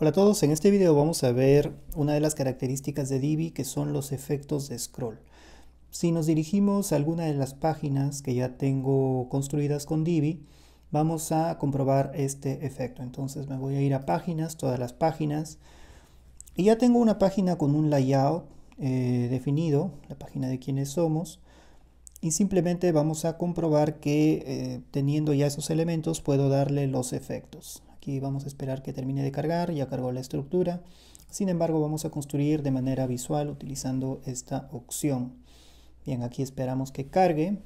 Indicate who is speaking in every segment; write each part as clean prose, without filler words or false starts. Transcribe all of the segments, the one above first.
Speaker 1: Hola a todos, en este video vamos a ver una de las características de Divi que son los efectos de scroll. Si nos dirigimos a alguna de las páginas que ya tengo construidas con Divi, vamos a comprobar este efecto. Entonces me voy a ir a páginas, todas las páginas, y ya tengo una página con un layout definido, la página de quiénes somos, y simplemente vamos a comprobar que teniendo ya esos elementos puedo darle los efectos. Aquí vamos a esperar que termine de cargar, ya cargó la estructura. Sin embargo, vamos a construir de manera visual utilizando esta opción. Bien, aquí esperamos que cargue.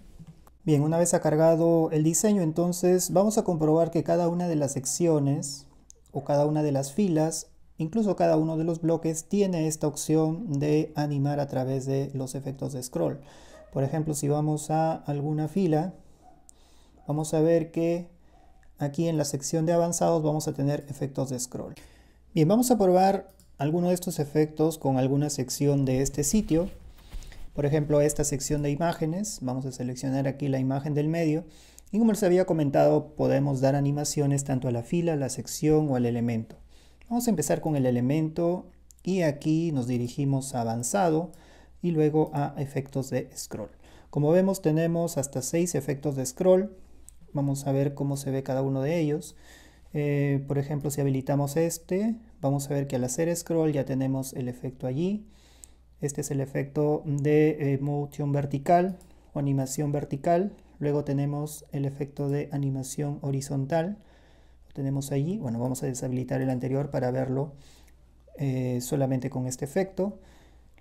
Speaker 1: Bien, una vez ha cargado el diseño, entonces vamos a comprobar que cada una de las secciones o cada una de las filas, incluso cada uno de los bloques, tiene esta opción de animar a través de los efectos de scroll. Por ejemplo, si vamos a alguna fila, vamos a ver que aquí en la sección de avanzados vamos a tener efectos de scroll. Bien, vamos a probar alguno de estos efectos con alguna sección de este sitio. Por ejemplo, esta sección de imágenes, vamos a seleccionar aquí la imagen del medio. Y como les había comentado, podemos dar animaciones tanto a la fila, a la sección o al elemento. Vamos a empezar con el elemento y aquí nos dirigimos a avanzado y luego a efectos de scroll. Como vemos, tenemos hasta 6 efectos de scroll. Vamos a ver cómo se ve cada uno de ellos. Por ejemplo, si habilitamos este, vamos a ver que al hacer scroll ya tenemos el efecto allí. Este es el efecto de motion vertical o animación vertical. Luego tenemos el efecto de animación horizontal. Lo tenemos allí. Bueno, vamos a deshabilitar el anterior para verlo solamente con este efecto.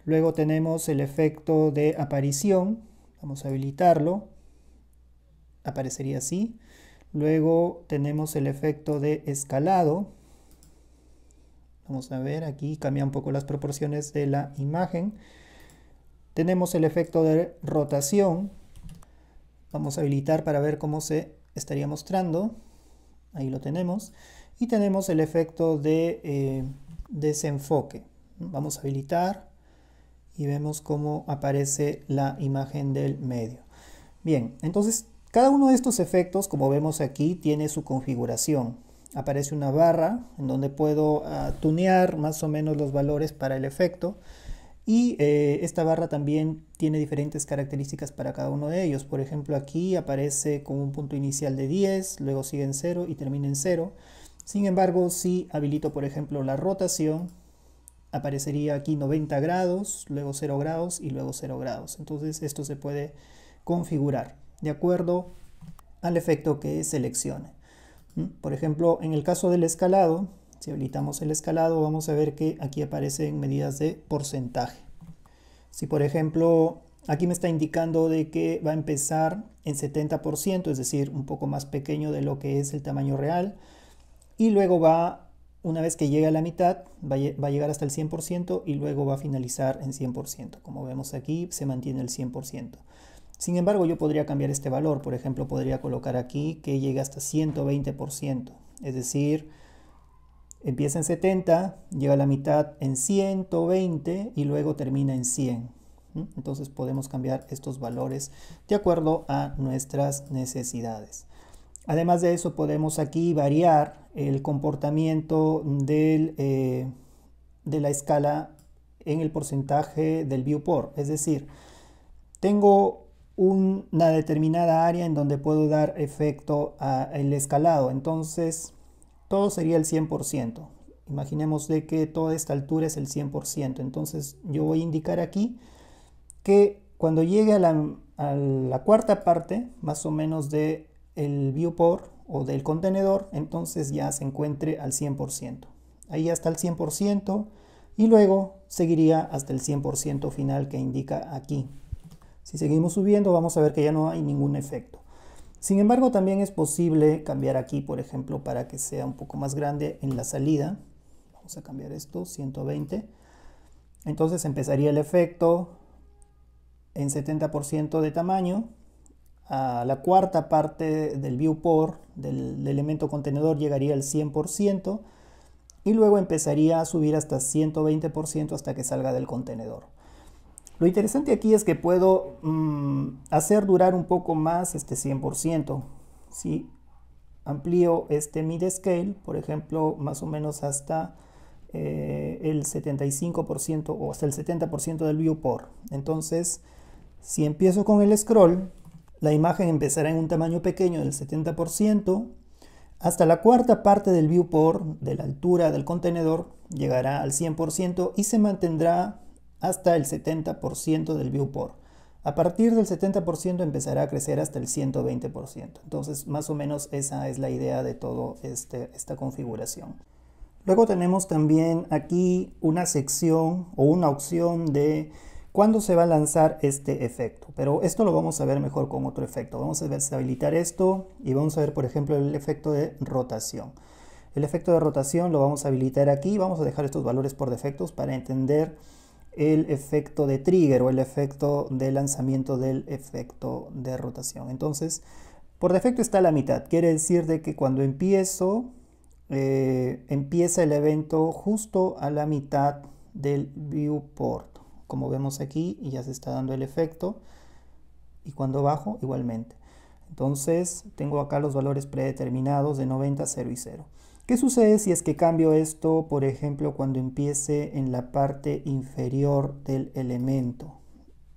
Speaker 1: Luego tenemos el efecto de aparición. Vamos a habilitarlo. Aparecería así. Luego tenemos el efecto de escalado. Vamos a ver, aquí cambia un poco las proporciones de la imagen. Tenemos el efecto de rotación. Vamos a habilitar para ver cómo se estaría mostrando. Ahí lo tenemos. Y tenemos el efecto de desenfoque. Vamos a habilitar y vemos cómo aparece la imagen del medio. Bien, entonces cada uno de estos efectos, como vemos aquí, tiene su configuración. Aparece una barra en donde puedo tunear más o menos los valores para el efecto. Y esta barra también tiene diferentes características para cada uno de ellos. Por ejemplo, aquí aparece con un punto inicial de 10, luego sigue en 0 y termina en 0. Sin embargo, si habilito, por ejemplo, la rotación, aparecería aquí 90 grados, luego 0 grados y luego 0 grados. Entonces esto se puede configurar de acuerdo al efecto que seleccione. Por ejemplo, en el caso del escalado, si habilitamos el escalado, vamos a ver que aquí aparecen medidas de porcentaje. Si por ejemplo, aquí me está indicando de que va a empezar en 70%, es decir, un poco más pequeño de lo que es el tamaño real, y luego va, una vez que llegue a la mitad, va a llegar hasta el 100% y luego va a finalizar en 100%. Como vemos aquí, se mantiene el 100%. Sin embargo, yo podría cambiar este valor. Por ejemplo, podría colocar aquí que llegue hasta 120%. Es decir, empieza en 70, llega a la mitad en 120 y luego termina en 100. Entonces podemos cambiar estos valores de acuerdo a nuestras necesidades. Además de eso, podemos aquí variar el comportamiento de la escala en el porcentaje del viewport. Es decir, tengo una determinada área en donde puedo dar efecto al escalado. Entonces, todo sería el 100%. Imaginemos de que toda esta altura es el 100%. Entonces, yo voy a indicar aquí que cuando llegue a la cuarta parte, más o menos del viewport o del contenedor, entonces ya se encuentre al 100%. Ahí hasta el 100% y luego seguiría hasta el 100% final que indica aquí. Si seguimos subiendo, vamos a ver que ya no hay ningún efecto. Sin embargo, también es posible cambiar aquí, por ejemplo, para que sea un poco más grande en la salida. Vamos a cambiar esto, 120. Entonces empezaría el efecto en 70% de tamaño. A la cuarta parte del viewport del elemento contenedor llegaría al 100% y luego empezaría a subir hasta 120% hasta que salga del contenedor. Lo interesante aquí es que puedo hacer durar un poco más este 100%. Si amplío este mid scale, por ejemplo, más o menos hasta el 75% o hasta el 70% del viewport. Entonces, si empiezo con el scroll, la imagen empezará en un tamaño pequeño del 70%, hasta la cuarta parte del viewport, de la altura del contenedor, llegará al 100% y se mantendrá hasta el 70% del viewport. A partir del 70% empezará a crecer hasta el 120%. Entonces, más o menos esa es la idea de toda esta configuración. Luego tenemos también aquí una sección o una opción de cuándo se va a lanzar este efecto. Pero esto lo vamos a ver mejor con otro efecto. Vamos a deshabilitar esto y vamos a ver, por ejemplo, el efecto de rotación. El efecto de rotación lo vamos a habilitar aquí. Vamos a dejar estos valores por defectos para entender el efecto de trigger o el efecto de lanzamiento del efecto de rotación. Entonces, por defecto está a la mitad. Quiere decir de que cuando empiezo, empieza el evento justo a la mitad del viewport. Como vemos aquí, ya se está dando el efecto. Y cuando bajo, igualmente. Entonces, tengo acá los valores predeterminados de 90, 0 y 0. ¿Qué sucede si es que cambio esto, por ejemplo, cuando empiece en la parte inferior del elemento?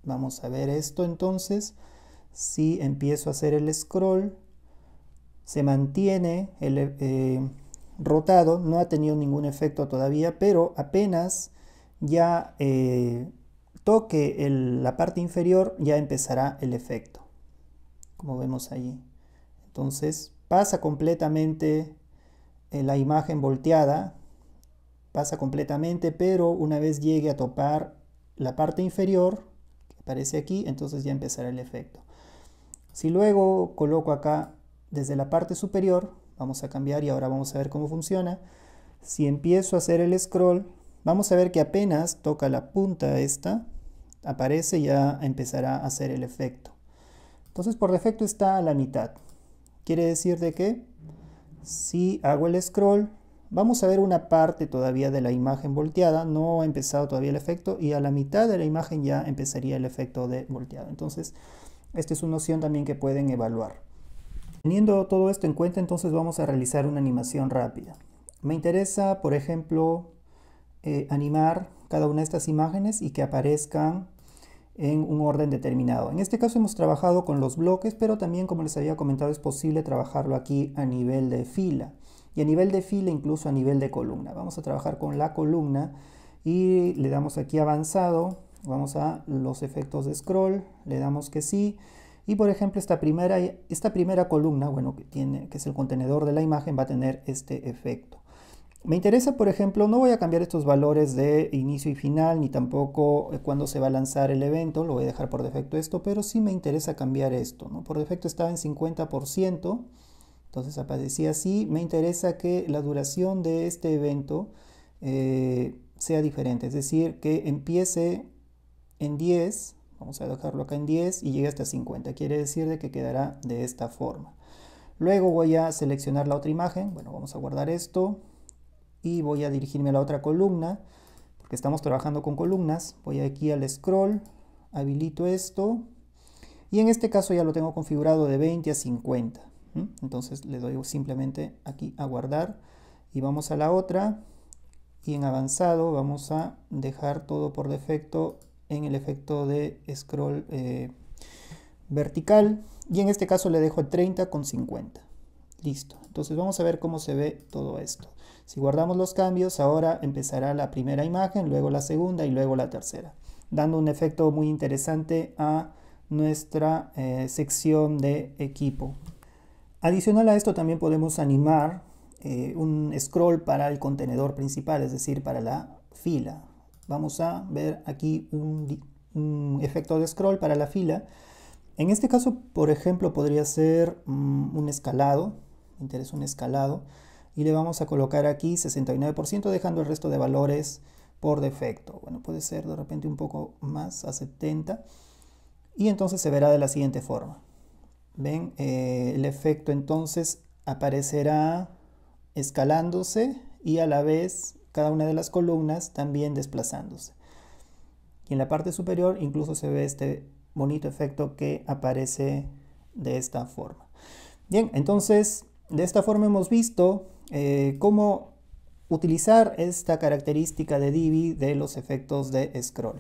Speaker 1: Vamos a ver esto entonces. Si empiezo a hacer el scroll, se mantiene rotado, no ha tenido ningún efecto todavía, pero apenas ya toque la parte inferior, ya empezará el efecto, como vemos allí. Entonces pasa completamente la imagen volteada, pasa completamente, pero una vez llegue a topar la parte inferior, que aparece aquí, entonces ya empezará el efecto. Si luego coloco acá desde la parte superior, vamos a cambiar y ahora vamos a ver cómo funciona. Si empiezo a hacer el scroll, vamos a ver que apenas toca la punta esta, aparece y ya empezará a hacer el efecto. Entonces por defecto está a la mitad. Quiere decir de que si hago el scroll, vamos a ver una parte todavía de la imagen volteada, no ha empezado todavía el efecto y a la mitad de la imagen ya empezaría el efecto de volteado. Entonces esta es una opción también que pueden evaluar. Teniendo todo esto en cuenta, entonces vamos a realizar una animación rápida. Me interesa, por ejemplo, animar cada una de estas imágenes y que aparezcan en un orden determinado. En este caso hemos trabajado con los bloques, pero también, como les había comentado, es posible trabajarlo aquí a nivel de fila. Y a nivel de fila, incluso a nivel de columna. Vamos a trabajar con la columna y le damos aquí avanzado. Vamos a los efectos de scroll, le damos que sí. Y por ejemplo, esta primera columna, bueno, que es el contenedor de la imagen, va a tener este efecto. Me interesa, por ejemplo, no voy a cambiar estos valores de inicio y final, ni tampoco cuándo se va a lanzar el evento, lo voy a dejar por defecto esto, pero sí me interesa cambiar esto, ¿no? Por defecto estaba en 50%, entonces aparecía así. Me interesa que la duración de este evento sea diferente, es decir, que empiece en 10, vamos a dejarlo acá en 10 y llegue hasta 50, quiere decir de que quedará de esta forma. Luego voy a seleccionar la otra imagen, bueno, vamos a guardar esto. Y voy a dirigirme a la otra columna, porque estamos trabajando con columnas. Voy aquí al scroll, habilito esto, y en este caso ya lo tengo configurado de 20 a 50. Entonces le doy simplemente aquí a guardar, y vamos a la otra, y en avanzado vamos a dejar todo por defecto en el efecto de scroll vertical, y en este caso le dejo el 30 con 50. Listo, entonces vamos a ver cómo se ve todo esto. Si guardamos los cambios, ahora empezará la primera imagen, luego la segunda y luego la tercera, dando un efecto muy interesante a nuestra sección de equipo. Adicional a esto también podemos animar un scroll para el contenedor principal, es decir, para la fila. Vamos a ver aquí un efecto de scroll para la fila. En este caso, por ejemplo, podría ser un escalado. Me interesa un escalado. Y le vamos a colocar aquí 69%, dejando el resto de valores por defecto. Bueno, puede ser de repente un poco más, a 70. Y entonces se verá de la siguiente forma. ¿Ven? El efecto entonces aparecerá escalándose y a la vez cada una de las columnas también desplazándose. Y en la parte superior incluso se ve este bonito efecto que aparece de esta forma. Bien, entonces de esta forma hemos visto cómo utilizar esta característica de Divi de los efectos de scroll.